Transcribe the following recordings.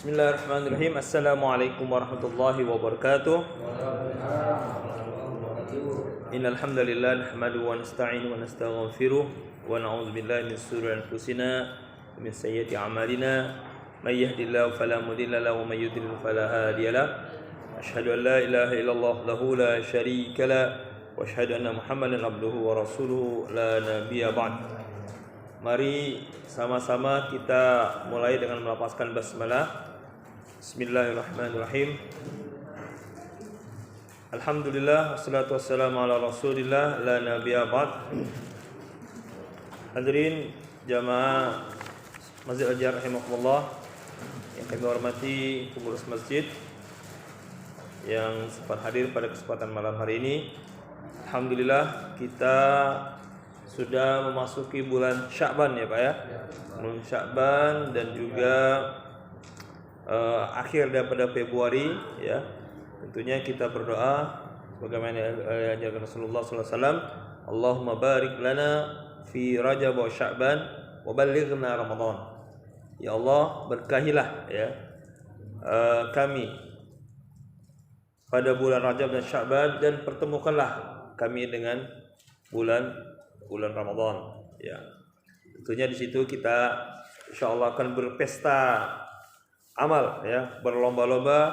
Bismillahirrahmanirrahim. Assalamualaikum warahmatullahi wabarakatuh. Innal hamdalillah nahmaduhu wa nasta'inu wa nastaghfiruh wa na'udzu billahi min shururi anfusina wa min sayyiati a'malina. May yahdihillahu fala mudilla lahu wa may yudlil fala hadiya lahu. Asyhadu an la ilaha illallah lahu la syarika lahu wa asyhadu anna Muhammadan abduhu wa rasuluhu la nabiyya ba'd. Mari sama-sama kita mulai dengan melafazkan basmalah. Bismillahirrahmanirrahim. Alhamdulillah wassalatu wassalamu ala Rasulillah la nabiyya ba'd. Hadirin jamaah Masjid Al-Jar rahimakumullah yang kami hormati pengurus masjid yang sempat hadir pada kesempatan malam hari ini. Alhamdulillah kita sudah memasuki bulan Sya'ban ya Pak ya. Bulan Sya'ban dan juga akhir daripada Februari ya. Tentunya kita berdoa sebagaimana ajarkan Rasulullah sallallahu alaihi wasallam, Allahumma barik lana fi Rajab wa Sya'ban wa ballighna Ramadan. Ya Allah, berkahilah ya kami pada bulan Rajab dan Sya'ban dan pertemukanlah kami dengan bulan Ramadan ya. Tentunya di situ kita insyaallah akan berpesta amal ya, berlomba-lomba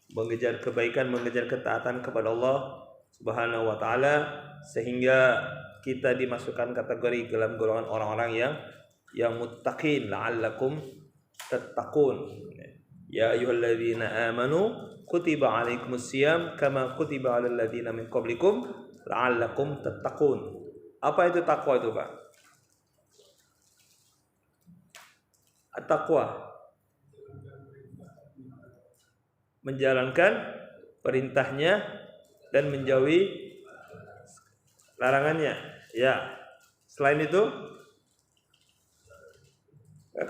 mengejar kebaikan, mengejar ketaatan kepada Allah Subhanahu wa taala sehingga kita dimasukkan kategori dalam golongan orang-orang yang muttaqin la'allakum tattaqun. Ya ayyuhalladzina amanu kutiba alaikumusiyam kama kutiba alal ladzina min qablikum la'allakum tattaqun. Apa itu takwa itu Pak? At-taqwa menjalankan perintahnya dan menjauhi larangannya. Ya. Selain itu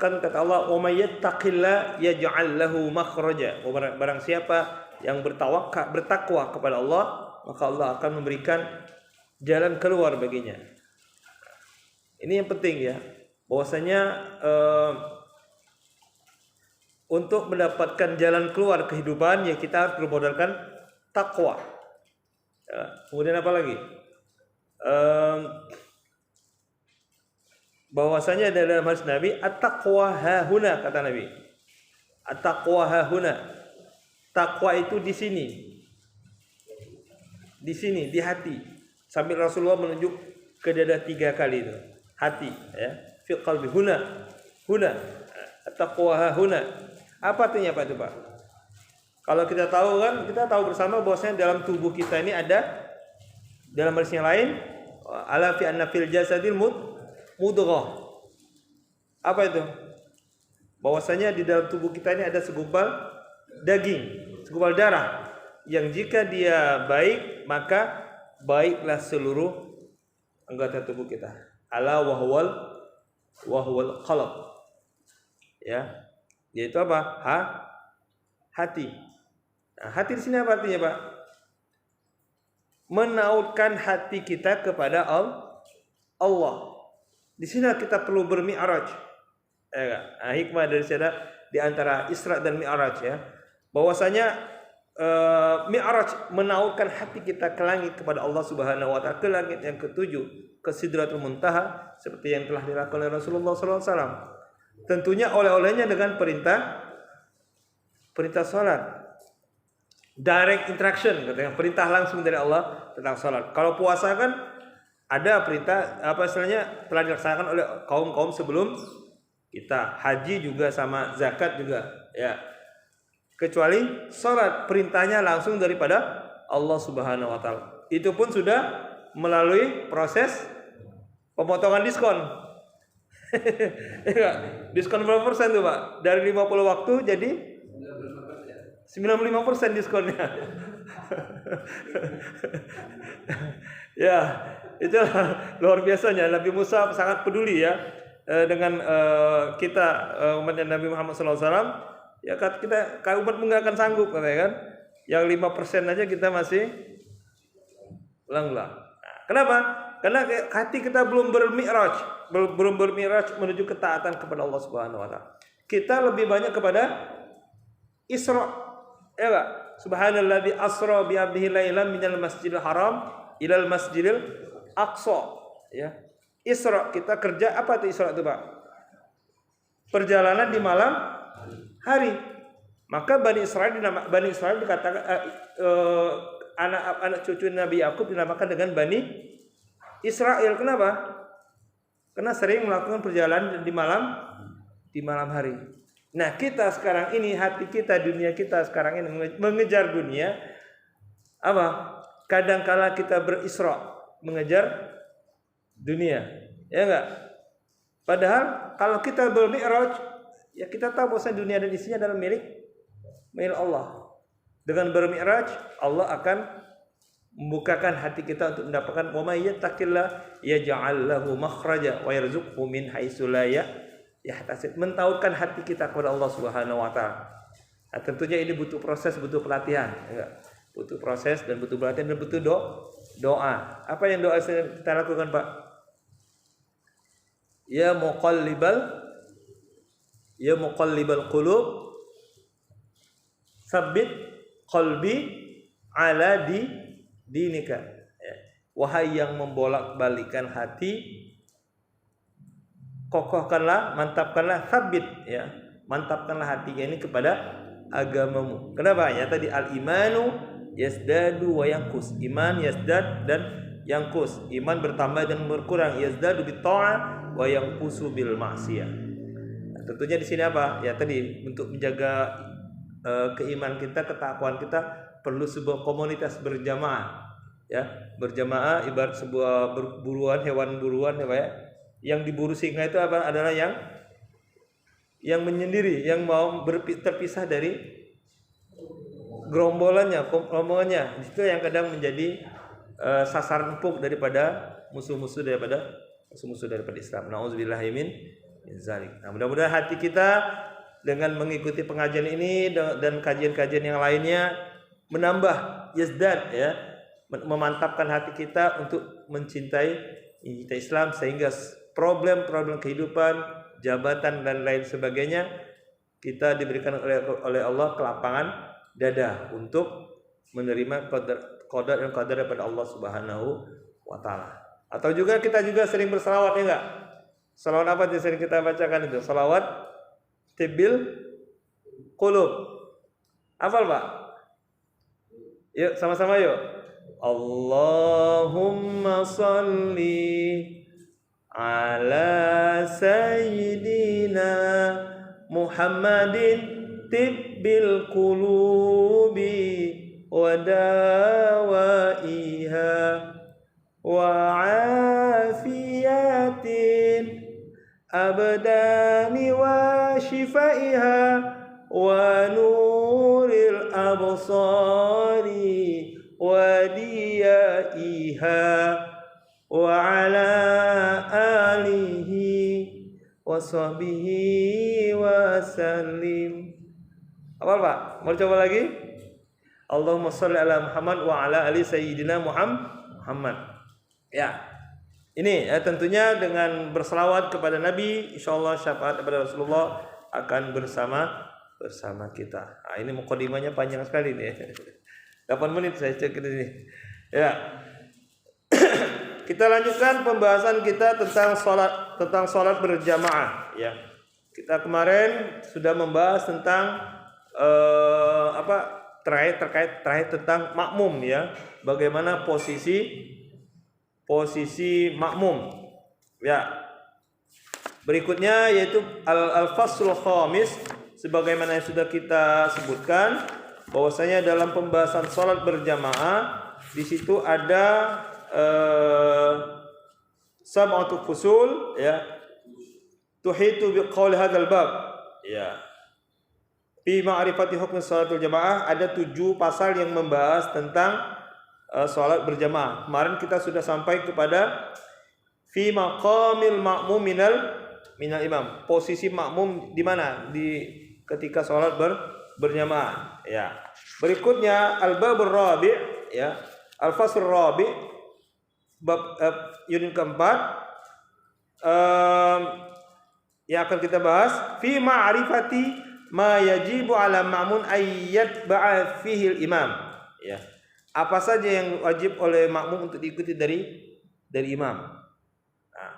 kan kata Allah, "Wa may yattaqillah yaj'al lahu makhraja." Barang siapa yang bertakwa kepada Allah, maka Allah akan memberikan jalan keluar baginya. Ini yang penting ya, bahwasanya untuk mendapatkan jalan keluar kehidupan ya kita harus bermodalkan takwa. Ya, kemudian apa lagi? Bahwasanya dalam hadis Nabi, at-taqwa hahuna, kata Nabi. At-taqwa hahuna. Takwa itu di sini. Di sini, di hati. Sambil Rasulullah menunjuk ke dada 3 kali itu. Hati ya. Fi qalbi huna. At-taqwa huna. Apa artinya Pak itu Pak? Kalau kita tahu kan, kita tahu bersama bahwasanya dalam tubuh kita ini ada dalam hadis yang lain, ala fi anna fil jasadil mudghah. Apa itu? Bahwasanya di dalam tubuh kita ini ada segumpal daging, segumpal darah yang jika dia baik maka baiklah seluruh anggota tubuh kita. Ala wahwal qalb. Ya. Yaitu apa? Hati. Nah, hati di sini apa artinya, Pak? Menautkan hati kita kepada Allah. Di sini kita perlu bermi'raj. Nah, hikmah dari sana di antara Isra dan Mi'raj ya. Bahwasanya Mi'raj menautkan hati kita ke langit kepada Allah Subhanahu wa taala, ke langit yang ketujuh, ke Sidratul Muntaha seperti yang telah dilakukan oleh Rasulullah sallallahu alaihi wasallam. Tentunya oleh-olehnya dengan perintah salat. Direct interaction, katanya perintah langsung dari Allah tentang salat. Kalau puasa kan ada perintah apa istilahnya telah dilaksanakan oleh kaum-kaum sebelum kita. Haji juga sama zakat juga ya. Kecuali salat perintahnya langsung daripada Allah Subhanahu wa taala. Itu pun sudah melalui proses pemotongan diskon. Diskon berapa persen tuh Pak? Dari 50 waktu jadi 95% diskonnya. Ya, itu luar biasanya. Nabi Musa sangat peduli ya dengan kita umat Nabi Muhammad SAW. Ya kita umat nggak akan sanggup katanya kan. Yang 5% aja kita masih ulang-ulang. Nah, kenapa? Karena hati kita belum bermi'raj menuju ketaatan kepada Allah Subhanahu wa taala. Kita lebih banyak kepada Isra, ya enggak? Subhanalladzi asra bi 'abdihi lailan minal masjidil haram ilal masjidil aqsa, ya. Isra, kita kerja apa itu Isra itu, Pak? Perjalanan di malam hari. Maka Bani Israel dikatakan anak cucu Nabi Yakub dinamakan dengan Bani Israel. Kenapa? Karena sering melakukan perjalanan di malam hari. Nah, kita sekarang ini, hati kita, dunia kita sekarang ini mengejar dunia. Apa? Kadangkala kita berisra, mengejar dunia. Ya enggak? Padahal kalau kita bermi'raj, ya kita tahu bahwa dunia dan isinya adalah milik Allah. Dengan bermi'raj, Allah akan membukakan hati kita untuk mendapatkan wa may yattaqillah yaj'al lahu makhraja wa yarzuqhu min haitsu la yahtasib. Mentautkan hati kita kepada Allah Subhanahu wa taala. Nah, tentunya ini butuh proses, butuh pelatihan, ya. Butuh proses dan butuh pelatihan dan butuh doa. Apa yang doa kita lakukan, Pak? Ya muqallibal qulub tsabbit qalbi ala dinika. Wahai yang membolak-balikan hati, kokohkanlah, mantapkanlah, sabit, ya. Mantapkanlah hatinya ini kepada agamamu. Kenapa? Ya tadi al-imanu yazdadu wa yanqus. Iman yazdad dan yanqus. Iman bertambah dan berkurang. Yazdadu bit ta'ah wa yanqusu bil ma'siyah. Nah, tentunya di sini apa? Ya tadi untuk menjaga keimanan kita, ketakwaan kita perlu sebuah komunitas berjamaah. Ya, berjamaah ibarat sebuah buruan, hewan buruan, ya Pak ya. Yang diburu singa itu apa? Adalah yang menyendiri, yang mau terpisah dari rombongannya. Itu yang kadang menjadi sasaran empuk daripada musuh-musuh daripada Islam. Nauzubillahi min zalik. Nah, mudah-mudahan hati kita dengan mengikuti pengajian ini dan kajian-kajian yang lainnya menambah yazdad, ya, memantapkan hati kita untuk mencintai Islam, sehingga problem-problem kehidupan, jabatan dan lain sebagainya kita diberikan oleh Allah kelapangan dada untuk menerima qadar dan qadar daripada Allah Subhanahu wa taala. Atau juga kita sering berselawat, ya enggak? Selawat apa yang sering kita bacakan itu? Selawat tibil qulub. Hafal, Pak? Yuk sama-sama yuk. Allahumma salli ala sayyidina Muhammadin tibbil qulubi wa dawaiha wa afiyatin abdani wa shifaiha wa nuril absari wadiyaiha wa ala alihi wa sahbihi wa sallim. Apa Pak? Mau coba lagi? Allahumma sholli ala Muhammad wa ala ali sayyidina Muhammad. Ya. Ini tentunya dengan berselawat kepada Nabi, insyaallah syafaat kepada Rasulullah akan bersama kita. Nah, ini mukadimahnya panjang sekali nih. 8 menit saya cek ini. Ya. Kita lanjutkan pembahasan kita tentang salat berjamaah, ya. Kita kemarin sudah membahas tentang terkait tentang makmum, ya. Bagaimana posisi makmum. Ya. Berikutnya yaitu al-faslul khamis, sebagaimana yang sudah kita sebutkan bahwasanya dalam pembahasan salat berjamaah di situ ada sab'atu fusul, ya, tuhitu biqauli hadzal bab, ya. Fi ma'rifati hukm salatul jamaah, ada 7 pasal yang membahas tentang salat berjamaah. Kemarin kita sudah sampai kepada fi maqamil ma'mum minal imam. Posisi makmum di mana? Ketika salat berjamaah, ya. Berikutnya al-babur rabi', ya. Al-fasl rabi', bab unit keempat yang akan kita bahas fi ma'rifati ma yajibu 'ala ma'mun ayyat ba'a fihi al-imam. Ya. Apa saja yang wajib oleh makmum untuk diikuti dari imam. Nah,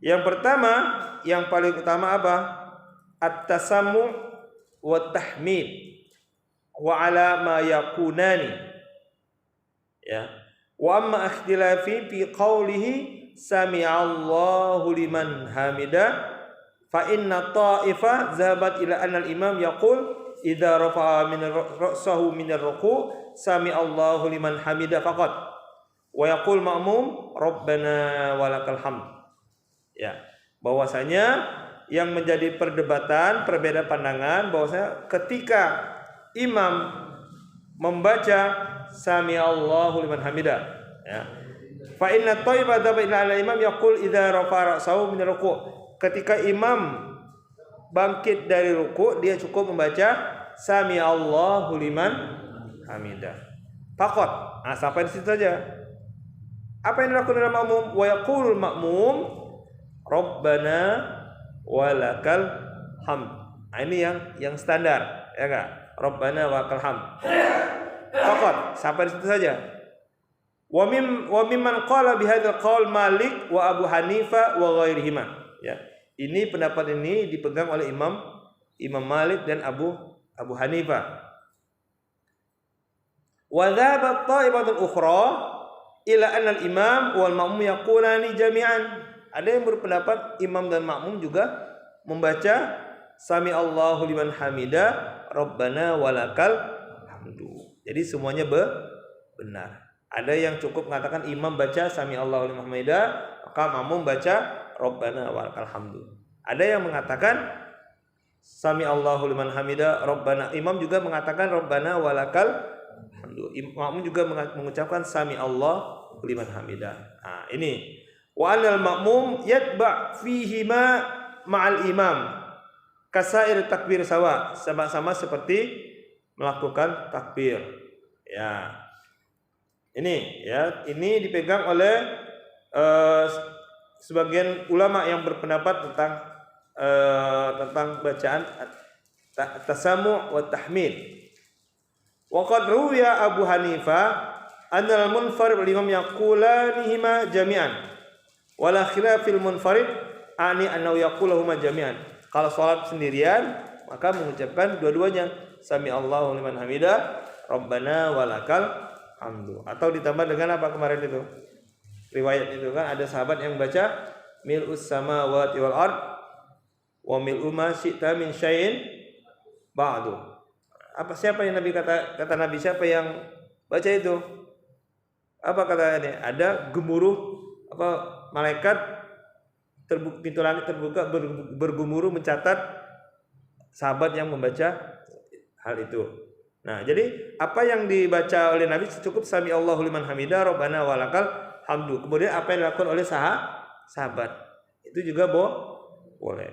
yang pertama, yang paling utama apa? At-tasammu' wa tahmid wa 'ala ma yakunani. Ya. Wa amma ikhtilafi fi qawlihi sami'allahu liman hamida fa inna ta'ifa zahabat ila anna al-imam yaqul idza rafa'a min ra'sahu min ar-ruku' sami'allahu liman hamida faqat wa yaqul ma'mum rabbana walakal hamd. Ya, bahwasanya yang menjadi perdebatan, perbedaan pandangan bahwasanya ketika imam membaca sami'allahu liman hamida, ya, fa inna ta'ifa zahabat ila al-imam yaqul idza rafa'a ra'sahu min ar-ruku'. Ketika imam bangkit dari ruku, dia cukup membaca sami Allahu liman hamidah. Faqat. Nah, sampai di situ saja. Apa yang dilakukan oleh makmum? Wa yaqulul makmum Rabbana walakal hamd. Nah, ini yang standar, ya enggak? Rabbana walakal hamd. Faqat. Sampai di situ saja. Wa mimman qala bihadzal qaul Malik wa Abu Hanifah wa ghairihima. Ya, ini pendapat ini dipegang oleh Imam Malik dan Abu Hanifah. Wa dhahabat ta'ifatul ukhra ila anna al-imam wal ma'mum yaqulani jami'an. Ada yang berpendapat imam dan makmum juga membaca sami Allahu liman hamida rabbana walakal hamdu. Jadi semuanya benar. Ada yang cukup mengatakan imam baca sami Allahu liman hamida, maka makmum baca Rabbana walakal hamdu. Ada yang mengatakan sami Allahu liman hamida Rabbana. Imam juga mengatakan Rabbana walakal hamdu. Makmum juga mengucapkan sami Allahu liman hamida. Nah, ini wa anal makmum yatba' fihima ma'al imam kasair takbir sawa, sama-sama seperti melakukan takbir. Ya. Ini dipegang oleh sebagian ulama yang berpendapat tentang bacaan tasamu' wa tahmid. Wa qad ruwiya Abu Hanifah annal munfarid wal imam yaqulanihima jami'an. Wala khilafil munfarid ani annahu yaquluhuma jami'an. Kalau salat sendirian maka mengucapkan dua-duanya sami Allahu liman hamida rabbana walakal hamdu. Atau ditambah dengan apa kemarin itu? Riwayat itu kan ada sahabat yang baca mil'us samawati wal ard wa mil'u ma syi'ta min syai'in ba'du. Siapa yang Nabi kata Nabi siapa yang baca itu? Apa kata ini? Ada gemuruh malaikat pintu langit terbuka bergemuruh mencatat sahabat yang membaca hal itu. Nah, jadi apa yang dibaca oleh Nabi cukup sami Allahu liman hamidah rabbana walakal hamdu. Kemudian apa yang dilakukan oleh sahabat itu juga boleh.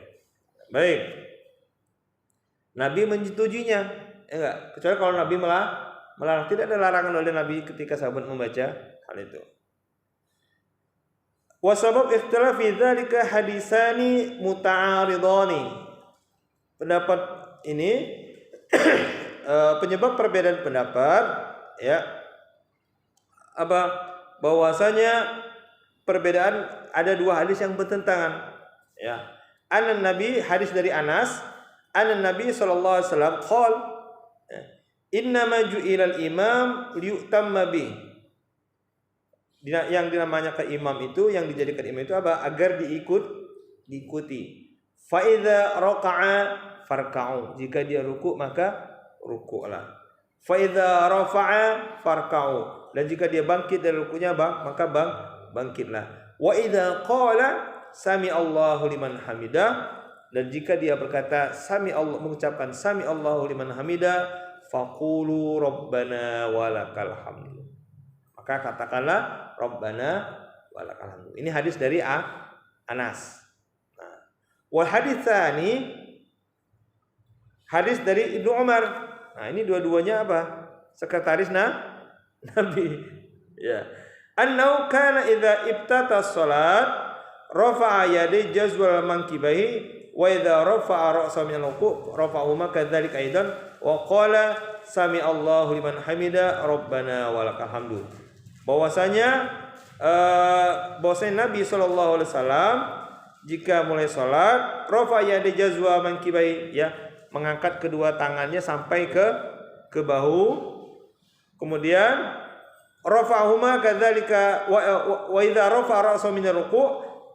Baik. Nabi menyetujuinya, enggak? Kecuali kalau Nabi melarang. Tidak ada larangan oleh Nabi ketika sahabat membaca hal itu. Wa sabab ikhtilaf fi dzalika hadisani muta'aridani. Pendapat ini penyebab perbedaan pendapat, ya, bahwasanya perbedaan ada dua hadis yang bertentangan, ya. Anan Nabi, hadis dari Anas, anan Nabi sallallahu alaihi wasallam qol innama ju'ilal imam liyutamma bih. Yang dinamanya ke imam itu, yang dijadikan imam itu apa? Agar diikuti. Fa idza raka'a farka'u. Jika dia ruku maka rukuklah. Fa idza rafa'a farka'u. Dan jika dia bangkit dari rukunya maka bangkitlah. Wa idza qala sami Allahu liman hamidah, dan jika dia berkata mengucapkan sami Allahu liman hamidah, faqulu rabbana walakal hamdu. Maka katakanlah rabbana walakal hamdu. Ini hadis dari Anas. Nah, wal hadits tsani hadis dari Ibnu Umar. Nah, ini dua-duanya apa? Sekretaris Nabi. Ya. Annau kana idza ibtata shalat rafa'a yadayhi jazwal mankibahi wa idza rafa'a ra'sahu minal ruku' rafa'ahuma kadzalika aidan wa qala sami Allahu liman hamida rabbana walakal hamdu. Bahwasanya Nabi sallallahu alaihi wasallam jika mulai salat rafa yadi jazwa mankibai, ya, mengangkat kedua tangannya sampai ke bahu. Kemudian rafa'ahuma kadzalika wa idza rafa'a ra'sahu minal ruku',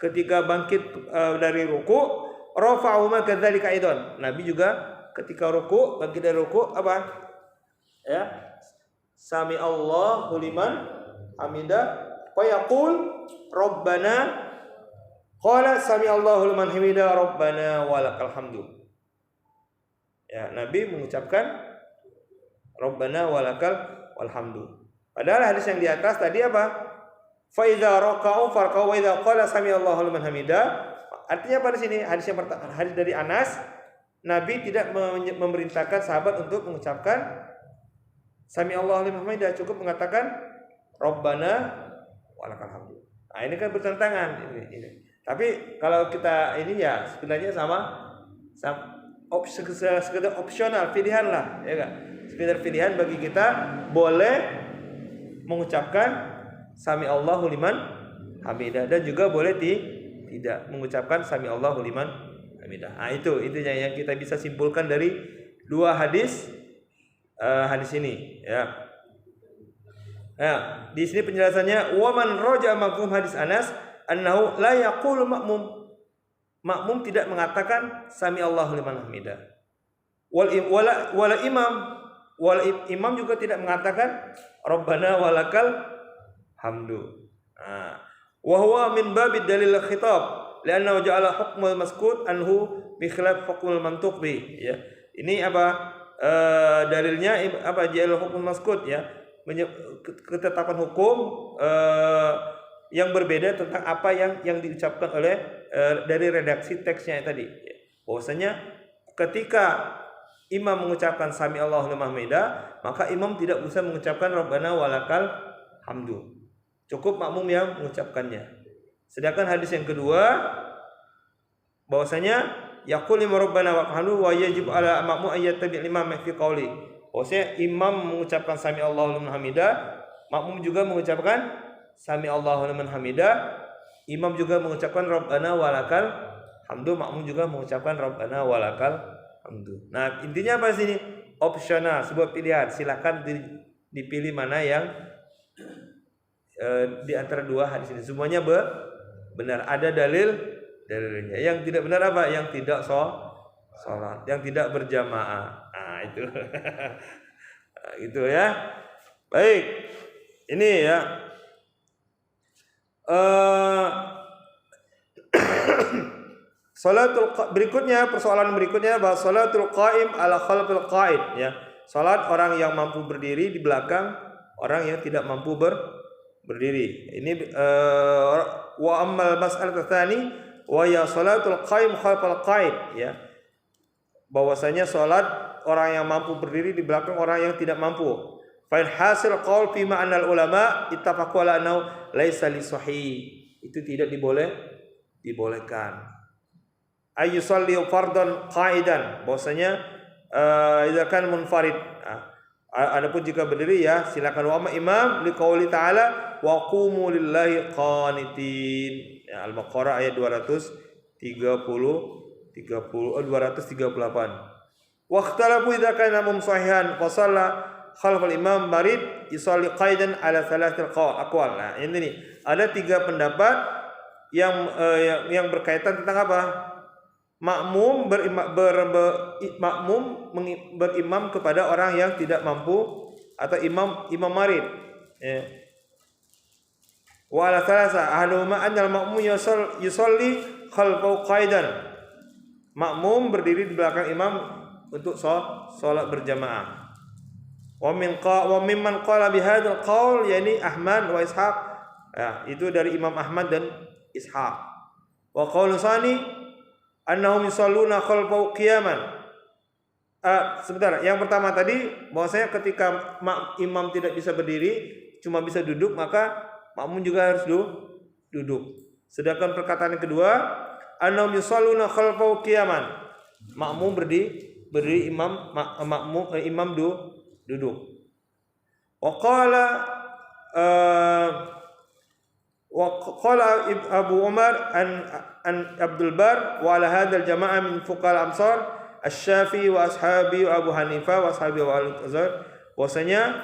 ketika bangkit dari ruku' rafa'ahuma kadzalika aidan. Nabi juga ketika ruku', bangkit dari ruku' apa? Ya. Sami Allahu liman hamida wa yaqul rabbana, qala sami Allahu liman hamida rabbana walakal hamdu. Ya, Nabi mengucapkan rabbana walakal walhamdu. Padahal hadis yang di atas tadi apa? Fa idza raka'u farka'u wa idza qala sami Allahu liman hamida. Artinya apa di sini? Hadis yang pertama, hadis dari Anas, Nabi tidak memerintahkan sahabat untuk mengucapkan sami Allahu liman hamida, cukup mengatakan rabbana walakal hamdu. Nah, ini kan bertentangan ini. Tapi kalau kita ini ya sebenarnya sama sekedar opsional, pilihan lah, ya enggak? Sekedar pilihan bagi kita, boleh mengucapkan sami Allahu liman hamidah dan juga boleh tidak mengucapkan sami Allahu liman hamidah. Nah, itu intinya yang kita bisa simpulkan dari dua hadis ini, ya. Nah, di sini penjelasannya wa man raja mafhum hadis Anas annahu la yaqulu makmum tidak mengatakan sami Allahu liman hamidah. Wal imam juga tidak mengatakan rabbana walakal hamdu. Wa huwa min babid dalil khitab li'annahu ja'ala hukmul maskut anhu bi khilaf hukmul mantuq bi, ya. Ini apa dalilnya apa? Ja'al hukmul maskut, ya, ketetapan hukum yang berbeda tentang apa yang diucapkan oleh dari redaksi teksnya tadi, ya. Bahwasanya ketika imam mengucapkan sami Allahu liman hamidah, maka imam tidak usah mengucapkan rabbana walakal hamdu. Cukup makmum yang mengucapkannya. Sedangkan hadis yang kedua bahwasanya yaqul rabbana walakal hamdu wa yajib ala makmum ayat tabi' imam fi qauli. Bahwasanya imam mengucapkan sami Allahu liman hamidah, makmum juga mengucapkan sami Allahu liman hamidah, imam juga mengucapkan rabbana walakal hamdu, makmum juga mengucapkan rabbana walakal hamdu. Nah, intinya apa sini? Opsional, sebuah pilihan. Silakan dipilih mana yang di antara dua hadis ini. Semuanya benar, ada dalilnya. Yang tidak benar apa? Yang tidak salat, yang tidak berjamaah. Nah, itu. Gitu ya. Baik. Ini ya. Persoalan berikutnya bahwa salatul qaim ala khalfil qaid, ya. Salat orang yang mampu berdiri di belakang orang yang tidak mampu berdiri. Ini wa ammal mas'alatu tsani wa ya salatul qaim khalfal qaid, ya. Bahwasanya salat orang yang mampu berdiri di belakang orang yang tidak mampu. Fa hasil qaul fi ma'anal ulama ittafaqu ala annahu laisa li sahih. Itu tidak dibolehkan. Ayyusalli fardhan qa'idan, bahwasanya idza kan munfarid. Adapun jika berdiri, ya, silakan. Wa imam liqauli ta'ala wa qumu lillahi qanitin, ya, Al-Baqarah ayat 238. Wa ikhtalafu idza kana mumsahihan fa shalla khalfal imam marid yusalli qaidan ala thalathil aqwal. Nah, ini nih, ada 3 pendapat yang berkaitan tentang apa? Makmum berimam kepada orang yang tidak mampu atau imam marid, ya. Wa ala thalatha ahaduhuma annal ma'mum yusalli khalfahu qaidan. Makmum berdiri di belakang imam untuk salat berjamaah. Wa mimman qala bihadzal qaul yani Ahmad wa Ishaq. Ya, itu dari Imam Ahmad dan Ishaq. Wa qaulu tsani annahum yusalluna khalfahu qiyaman. Sebentar, yang pertama tadi bahwasanya ketika imam tidak bisa berdiri, cuma bisa duduk, maka makmum juga harus duduk. Sedangkan perkataan yang kedua, annahum yusalluna khalfahu qiyaman. Makmum berdiri, imam duduk. Wa qala Abu Umar an Abdul Bar wa ala hadzal jama'ah min fuqaha al-amsar Asy-Syafi'i wa ashabi wa Abu Hanifah wa ashabi wa al-Azhar. Bahwasanya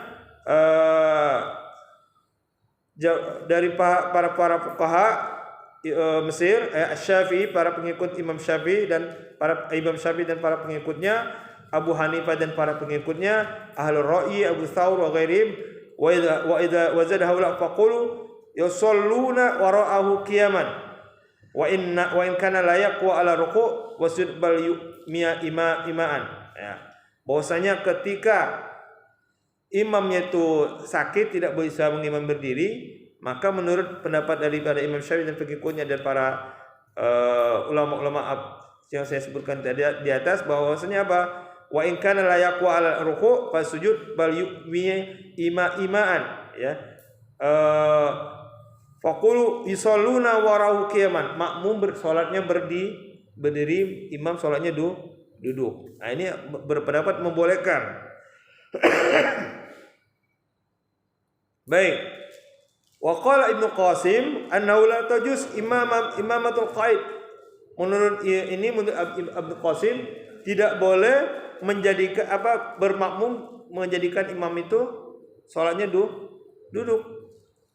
dari para fuqaha Mesir, Asy-Syafi'i, para pengikut Imam Syafi'i dan para pengikutnya, Abu Hanifah dan para pengikutnya, Ahlur Ra'yi, Abu Thawr wa ghairihim, wa idza haula faqulu yusalluna wara'ahu qiyaman wa in kana la yaqwa ala ruku' wa sujud bal imaan. Ya. Bahwasanya ketika imamnya itu sakit tidak bisa mengimam berdiri, maka menurut pendapat daripada Imam Syafi'i dan pengikutnya dan para ulama-ulama yang saya sebutkan tadi di atas, bahwasanya apa? Wa in kana la yaqwa ala ruku' fa sujud bal imaan, ya. Faqulu yusalluna wara'ahu qiyaman. Makmum bersolatnya berdiri, imam solatnya duduk. Nah, ini berpendapat membolehkan. Baik. Wa qala Ibnu Qasim annahu la tajuz imamatul qaid. Menurut Ibnu Qasim tidak boleh menjadikan bermakmum menjadikan imam itu salatnya duduk.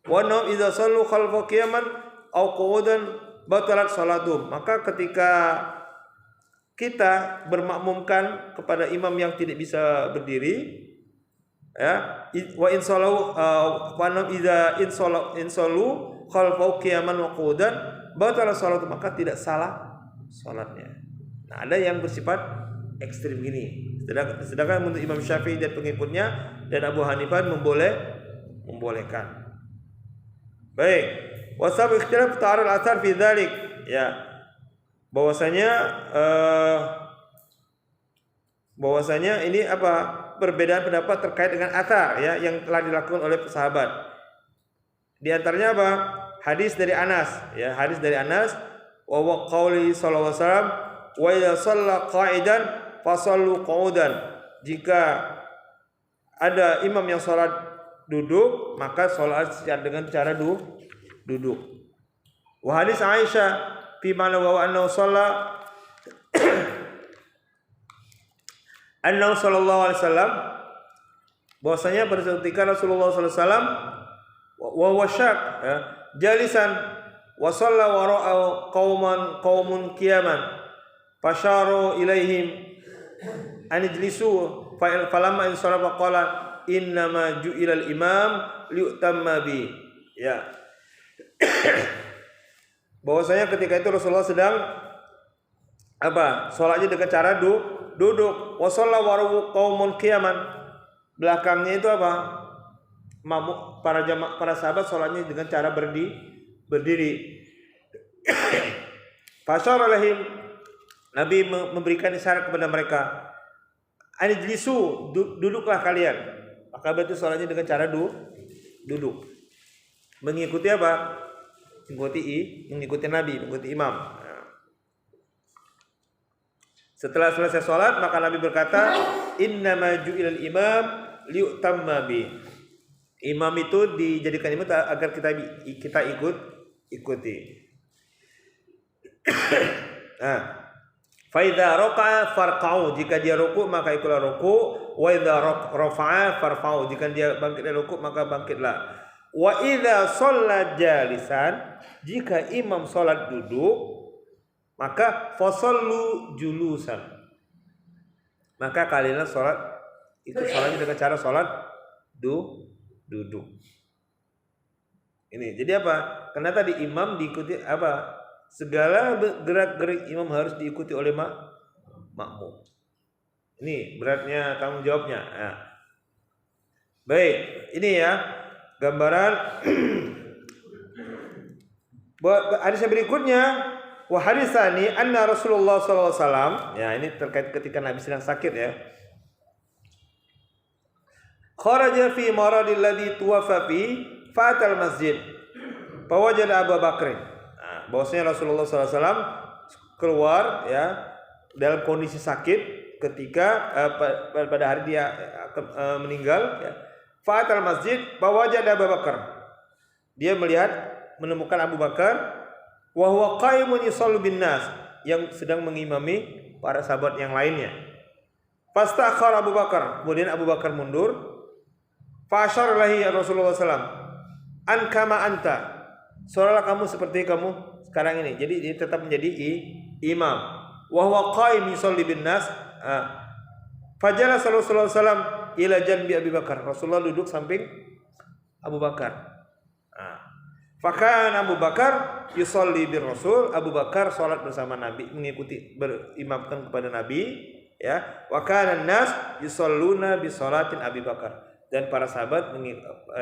Wa na idza sallu khalfa qiyaman aw qu'udan batalat salatuhum. Maka ketika kita bermakmumkan kepada imam yang tidak bisa berdiri, ya, wa in salu wa na idza in salu khalfa qiyaman wa qu'udan batalat salatuhum, maka tidak salah salatnya. Nah, ada yang bersifat ekstrim gini. Sedangkan untuk Imam Syafi'i dan pengikutnya dan Abu Hanifah membolehkan. Baik, wasab ikhtilaf ta'arul athar fi dzalik, ya. Bahwasanya ini perbedaan pendapat terkait dengan athar, ya, yang telah dilakukan oleh sahabat. Di antaranya apa? Hadis dari Anas, ya, hadis dari Anas wa qauli sallallahu alaihi wasallam wa idza shalla qa'idan fasallu qu'udan. Jika ada imam yang salat duduk, maka salat dengan cara duduk. Wa hadis Aisyah fi mana wa annahu shalla annahu sallallahu alaihi wasallam, bahwasanya pada suatu ketika Rasulullah sallallahu alaihi wasallam wa huwa syak, ya, jalisan wa shalla wara'a qaumun qiyaman fasharu ilaihim an ijlisu falamma in sarafa qala innama ju'ilal imam liutamma bi, ya. Bahwasanya ketika itu Rasulullah sedang salatnya dengan cara duduk. Wa shalla waru qaumun qiyaman, belakangnya itu para sahabat salatnya dengan cara berdiri. Fasyara lahum, Nabi memberikan isyarat kepada mereka, anijlisu, duduklah kalian. Maka berarti salatnya dengan cara duduk. Mengikuti Mengikuti Nabi, mengikuti imam. Setelah selesai salat, maka Nabi berkata, innama ju'ilal imam liutamma bi. Imam itu dijadikan imam agar kita ikuti. Nah, fa idza raka'a farqa'u, jika dia ruku maka ikutlah ruku, wa idza rafa'a farfa'u, jika dia bangkit dari ruku maka bangkitlah. Wa idza shalla jalisan, jika imam salat duduk maka fasallu julusan, maka kalian salat itu salatnya dengan cara salat duduk. Ini jadi karena tadi imam diikuti segala gerak-gerik imam harus diikuti oleh makmum. Ini beratnya tanggung jawabnya. Nah. Baik, ini ya gambaran. Hadis yang berikutnya, wa hadisani anna Rasulullah sallallahu alaihi wasallam, ya, ini terkait ketika Nabi sedang sakit, ya. Kharaja fi maradil ladzi tuwafa fi fatal masjid fawajada Abu Bakr. Bahwasanya Rasulullah sallallahu alaihi wasallam keluar ya dalam kondisi sakit ketika pada hari dia meninggal ya. Fa'atal masjid fawajada Abu Bakar. Dia menemukan Abu Bakar wa huwa qaimun yusalli bin nas, yang sedang mengimami para sahabat yang lainnya. Fastakhara Abu Bakar, kemudian Abu Bakar mundur. Fa asyara lahi Rasulullah sallallahu an kama anta, seolah kamu seperti kamu sekarang ini. Jadi dia tetap menjadi imam. Wa huwa qaim yusalli bin nas. Fajala sallallahu alaihi wasallam ila janbi Abi Bakar. Rasulullah duduk samping Abu Bakar. Fakan Abu Bakar yusalli bir Rasul. Abu Bakar salat bersama Nabi, mengikuti berimamkan kepada Nabi ya. Wa kana nas yusalluna bi salatin Abi Bakar. Dan para sahabat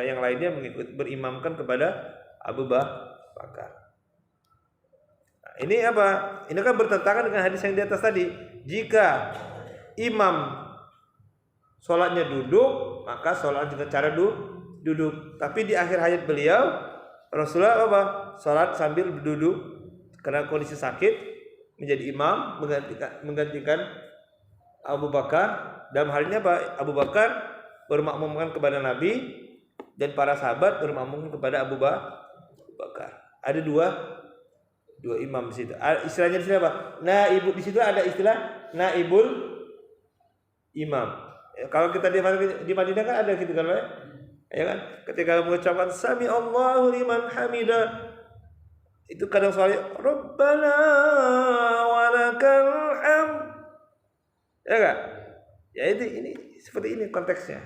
yang lainnya mengikut berimamkan kepada Abu Bakar. Nah, ini apa? Ini kan bertentangan dengan hadis yang di atas tadi. Jika imam sholatnya duduk, maka sholat juga cara duduk. Tapi di akhir hayat beliau, Rasulullah apa? Sholat sambil duduk karena kondisi sakit, menjadi imam menggantikan Abu Bakar. Dalam hal ini apa? Abu Bakar bermakmumkan kepada Nabi dan para sahabat bermakmum kepada Abu Bakar. Ada dua imam di situ. Istilahnya di sini apa? Naibul, di situ ada istilah naibul imam. Ya, kalau kita di Madinah kan ada gitu kan, ya kan? Ketika mengucapkan sami Allahu liman hamida, itu kadang soalnya Rabbana walakal hamd. Ya enggak? Ya ini seperti ini konteksnya.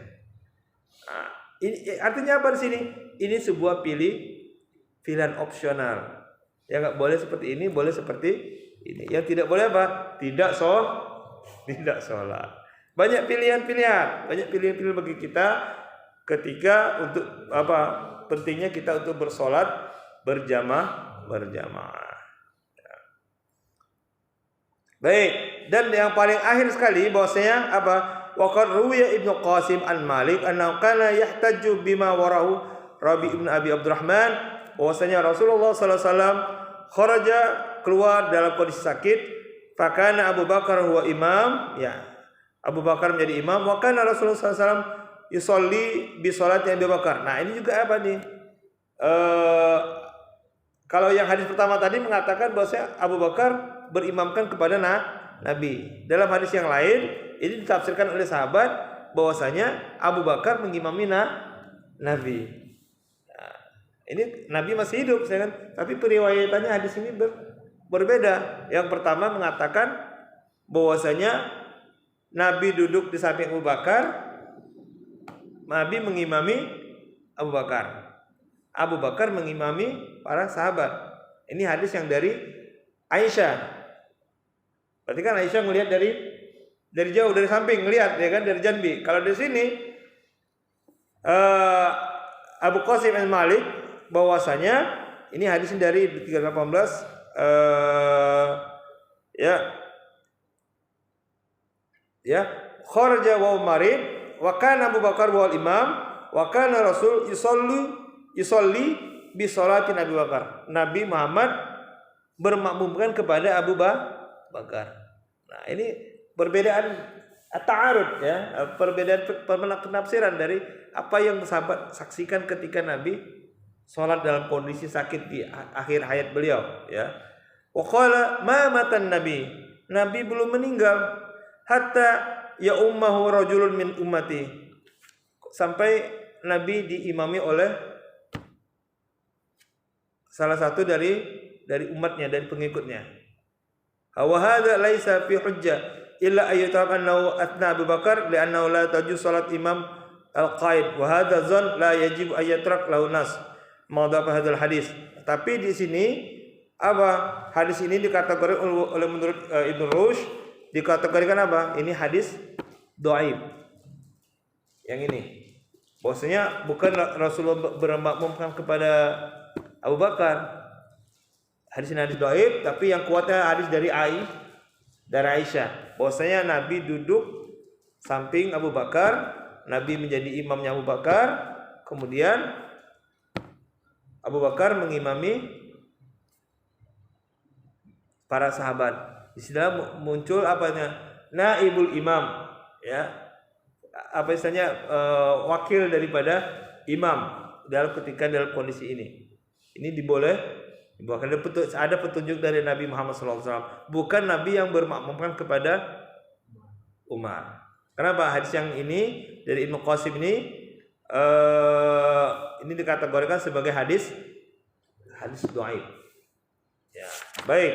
Nah, ini artinya apa di sini? Ini sebuah pilihan opsional. Ya enggak boleh seperti ini, boleh seperti ini. Yang tidak boleh apa? Tidak sholat. Banyak pilihan bagi kita ketika untuk apa? Pentingnya kita untuk bersolat berjamaah. Ya. Baik, dan yang paling akhir sekali bahwasanya apa? Wa qad ruwiya Ibnu Qasim an Malik annahu kana yahtaju bima warahu Rabi ibn Abi Abdurrahman, bahwasanya Rasulullah sallallahu alaihi wasallam kharaja, keluar dalam kondisi sakit, fakana Abu Bakar huwa imam, ya. Abu Bakar menjadi imam, wa kana Rasulullah sallallahu alaihi wasallam yusolli bi salati Abu Bakar. Nah, ini juga apa nih? Kalau yang hadis pertama tadi mengatakan bahwasanya Abu Bakar berimamkan kepada Nabi. Dalam hadis yang lain ini ditafsirkan oleh sahabat bahwasanya Abu Bakar mengimami Nabi. Nah, ini Nabi masih hidup, kan? Tapi periwayatannya hadis ini berbeda. Yang pertama mengatakan bahwasanya Nabi duduk di samping Abu Bakar, Nabi mengimami Abu Bakar. Abu Bakar mengimami para sahabat. Ini hadis yang dari Aisyah. Berarti kan Aisyah melihat dari jauh, dari samping ngelihat, ya kan, dari janbi. Kalau di sini Abu Qasim al-Malik bahwasanya ini hadis dari 318 kharaja wa marid wa kana Abu Bakar wal imam wa kana Rasul yusolli bi salatin Abu Bakar. Nabi Muhammad bermakmumkan kepada Abu Bakar. Nah, ini perbedaan ta'arud, ya, perbedaan penafsiran dari apa yang sahabat saksikan ketika Nabi sholat dalam kondisi sakit di akhir hayat beliau, ya. Wa qala ma matan Nabi belum meninggal hatta ya ummahu rajulun min ummati, sampai Nabi diimami oleh salah satu dari umatnya, dari pengikutnya. Wa hadza laisa fi hujjah illa ayyutab annahu atna Abu Bakar li'annahu la tajuz salat imam al-qaid wa hadza zan la yajib ayatrak lahu nas madhab hadzal hadis. Tapi di sini apa? Hadis ini dikategorikan oleh menurut Ibnu Rushd dikategorikan apa? Ini hadis dhaif. Yang ini bahwasanya bukan Rasulullah bermakmumkan kepada Abu Bakar. Hadis ini hadis dhaif, tapi yang kuatnya hadis dari Aisyah. Bahwasanya Nabi duduk samping Abu Bakar, Nabi menjadi imamnya Abu Bakar, kemudian Abu Bakar mengimami para sahabat. Di sini muncul apanya? Naibul imam, ya. Apa istilahnya? Wakil daripada imam ketika dalam kondisi ini. Ini bahkan ada petunjuk dari Nabi Muhammad SAW. Bukan Nabi yang bermakmumkan kepada umat. Kenapa hadis yang ini dari Ibnu Qasim ini dikategorikan sebagai hadis dhaif. Ya, baik.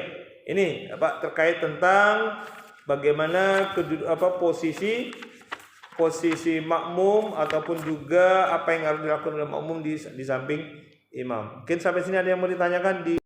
Ini terkait tentang bagaimana posisi makmum ataupun juga apa yang harus dilakukan oleh makmum di samping imam. Mungkin sampai sini ada yang mau ditanyakan di